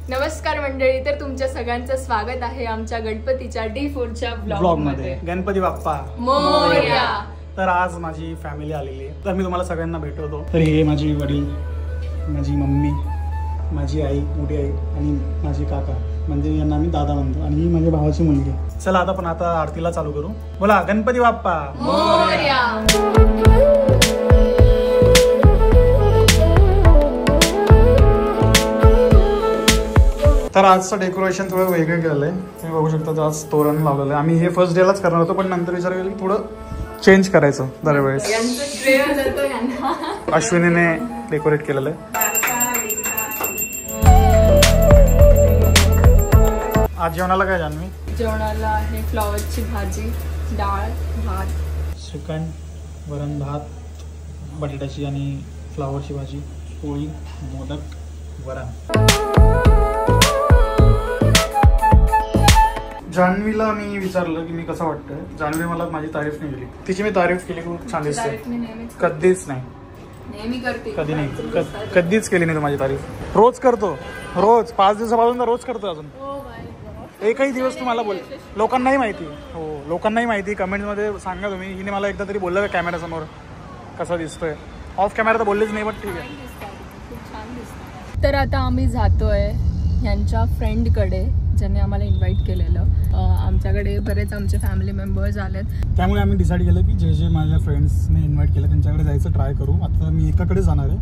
नमस्कार मंडळी, तर तुमच्या सगळ्यांचं स्वागत आहे आमच्या गणपतीच्या D4च्या ब्लॉग मध्ये। गणपती बाप्पा मोरया। तर आज माझी फॅमिली आलेली आहे, तर मी तुम्हाला सगळ्यांना भेटवतो। तर हे माझी वडील, माझी मम्मी, माझी आई, मोठी आई आणि माझे काका, म्हणजे यांना मी दादा म्हणतो, आणि ही माझ्या भावाची मुलगी। चला आता आरतीला चालू करू। बोला गणपती बाप्पा मोरया। तर आजचं डेकोरेशन थोडं वेगळं केलेलं आहे, तुम्ही बघू शकता। आज तोरण लावलेलं आहे। आम्ही हे फर्स्ट डेलाच करणार होतो, पण नंतर विचार केला की थोडं चेंज करायचं दरवेळेस। अश्विनीने डेकोरेट केलेलं आहे। आज जेवणाला काय जान्हवी? जेवणाला आहे फ्लॉवरची भाजी, डाळ, भात, चिकन, वरण भात, बटाट्याची आणि फ्लॉवरची भाजी, पोळी, मोदक, वरण। जान्हवीला मी विचारलं की मी कसं वाटतंय, जान्हवी मला माझी तारीफ नाही केली। तिची मी तारीफ केली, खूप छान दिसते। कधीच नाही, नेहमी करते, कधी नाही, कधीच केली नाही तू माझी तारीफ। रोज करतो, रोज 5 दिवसापासून रोज करतो। अजून एकही दिवस तुम्हाला बोल, लोकांनाही माहिती, हो लोकांनाही माहिती। कमेंटमध्ये सांगा तुम्ही, हिने मला एकदा तरी बोललं का कॅमेऱ्यासमोर कसा दिसतोय। ऑफ कॅमेरा तर बोललीच नाही, पण ठीक आहे। तर आता आम्ही जातोय यांच्या फ्रेंडकडे, ज्यांनी आम्हाला इन्व्हाइट केलेलं। आमच्याकडे बरेच आमचे फॅमिली मेंबर्स आलेत, त्यामुळे आम्ही डिसाईड केलं की जे माझ्या फ्रेंड्सने इन्व्हाइट केलं त्यांच्याकडे जायचं ट्राय करू। आता मी एकाकडे जाणार आहे,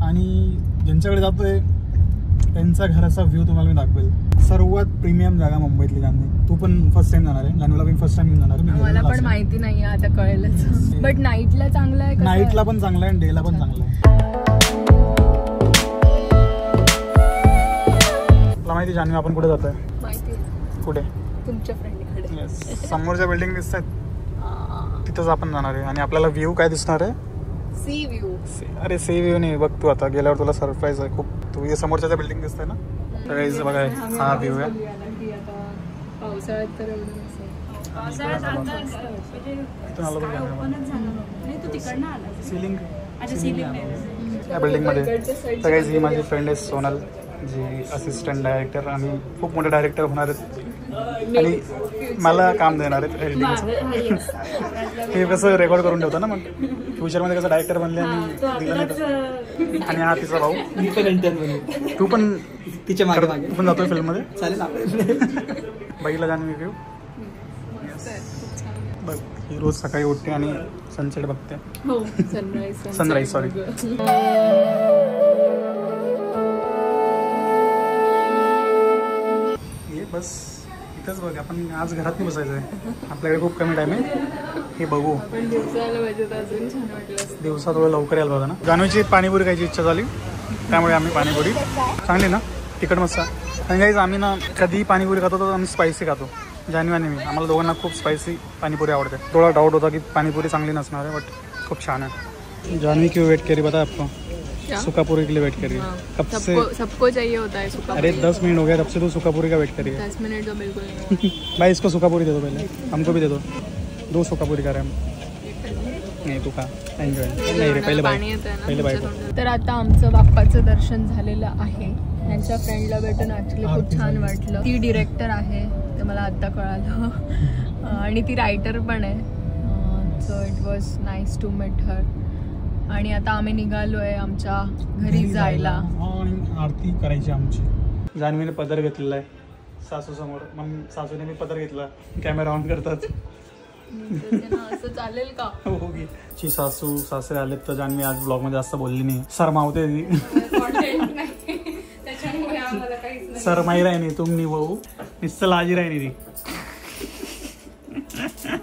आणि ज्यांच्याकडे जातोय त्यांचा घराचा व्ह्यू तुम्हाला मी दाखवेल। सर्वात प्रीमियम जागा मुंबईतली जान्हवी। तू पण फर्स्ट टाइम जाणार आहे, जान्हवीला पण फर्स्ट टाइम घेऊन जाणार आहे। मला पण माहिती नाही, आता कळेलच। बट नाईटला चांगलं आहे, नाईटला पण चांगलं आहे आणि डेला पण चांगलं आहे। तुला माहिती जान्हवी आपण कुठे जातोय? माहिती आहे, कुठे? तुमच्या फ्रेंडकडे। समोरच्या बिल्डिंग दिसतात, तिथंच आपण जाणार आहे। आणि आपल्याला व्ह्यू काय दिसणार आहे? Sea view. अरे सी व्ह्यू नाही, बघ तू आता गेल्यावर तुला सरप्राईज आहे खूप। तू हे समोरच्या बिल्डिंग दिसतंय ना, तर बघा हा व्ह्यू आहे। पावसाळ्यात तर एवढं या बिल्डिंग मध्ये सगळ्याच ही माझी फ्रेंड आहे सोनल, जी असिस्टंट डायरेक्टर आणि खूप मोठे डायरेक्टर होणार आहेत, आणि मला काम देणार आहेत एडिटिंगचं। हे कसं रेकॉर्ड करून ठेवतं ना, मग फ्युचरमध्ये कसं डायरेक्टर बनले आणि दिलं नाही। आणि हा तिचा भाऊ, तू पण तिच्या मागे तू पण जातोय फिल्ममध्ये, चालेल बाईला जान्हवी व्ह्यू बघ। ही रोज सकाळी उठते आणि सनसेट बघते, सनराईज सॉरी। बस इथंच बघ, आपण आज घरात नाही बसायचं आहे, आपल्याकडे खूप कमी टाइम आहे। हे बघू, दिवसात थोडं लवकर यायला बघा ना। जान्हवीची पाणीपुरी खायची इच्छा झाली, त्यामुळे आम्ही पाणीपुरी चांगली ना, तिखट मस्त। आणि गाईज आम्ही ना कधी पाणीपुरी खातो तर आम्ही स्पायसी खातो, जान्हवी आणि मी। आम्हाला दोघांना खूप स्पायसी पाणीपुरी आवडते। थोडा डाऊट होता की पाणीपुरी चांगली नसणार आहे, बट खूप छान है। जान्हवी क्यों वेट करी बता आपको? सुखापुरी के लिए वेट कर रही है कब से? सबको चाहिए होता है सुखापुरी। अरे 10 मिनट हो गया तब से तू सुखापुरी का वेट कर रही है। 10 मिनट तो बिल्कुल नहीं। भाई इसको सुखापुरी दे दो, पहले हमको भी दे दो। 2 सुखापुरी का रहे हम। नाही तू खा, एन्जॉय। नाही रे, पहिले बाय। तर आता आमचं बाप्पाचं दर्शन झालेलं आहे। यांच्या फ्रेंडला भेटून ॲक्च्युली खूप छान वाटलं। ती डिरेक्टर आहे ते मला आत्ता कळालं, आणि ती रायटर पण आहे। So it was nice to meet her. आणि आता आम्ही निघालोय आमच्या घरी जायला, आणि आरती करायची आमची। जान्हवीने पदर घेतलेला आहे सासू समोर, मग सासूने मी पदर घेतला, कॅमेरा ऑन करतात। असं चालेल का? हो की ची सासू सासरे आलेत, तर जान्हवी आज ब्लॉग मध्ये जास्त बोलली नाही, सरमावते ती। सरमाई राहिनी तुम्ही भाऊ, नुसतं लाजी राहिनी ती।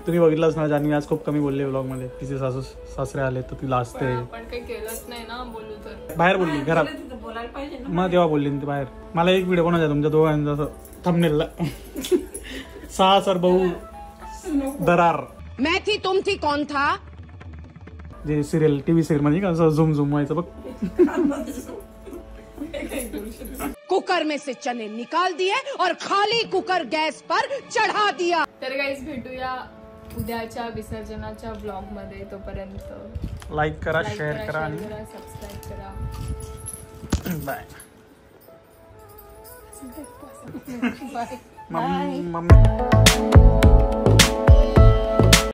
तुम्ही बघितलंच ना, जान्हवी आज खूप कमी बोलले ब्लॉग मध्ये। तिचे सासू सासरे आले तर ती लाजते। पण काही केलंच नाही ना, बोलू तर बाहेर बोलली, घरात मग तेव्हा बोलली ती बाहेर। मला एक व्हिडिओ बनवायचा तुमच्या दोघांचा थंबनेलला, सासर भाऊ दरार। मैं थी तुम थी कौन था? जे सिरियल, टीव्ही सिरियल मध्ये कसं झुम झुम व्हायचं बघ। कुकर में से चने निकाल दिए और खाली कुकर गैस पर चढ़ा दिया। तर गाइस भेटूया उद्याच्या विसर्जनाच्या ब्लॉग मध्ये। तोपर्यंत लाईक करा, शेअर करा आणि सबस्क्राईब करा। बाय। बाय. मम्मी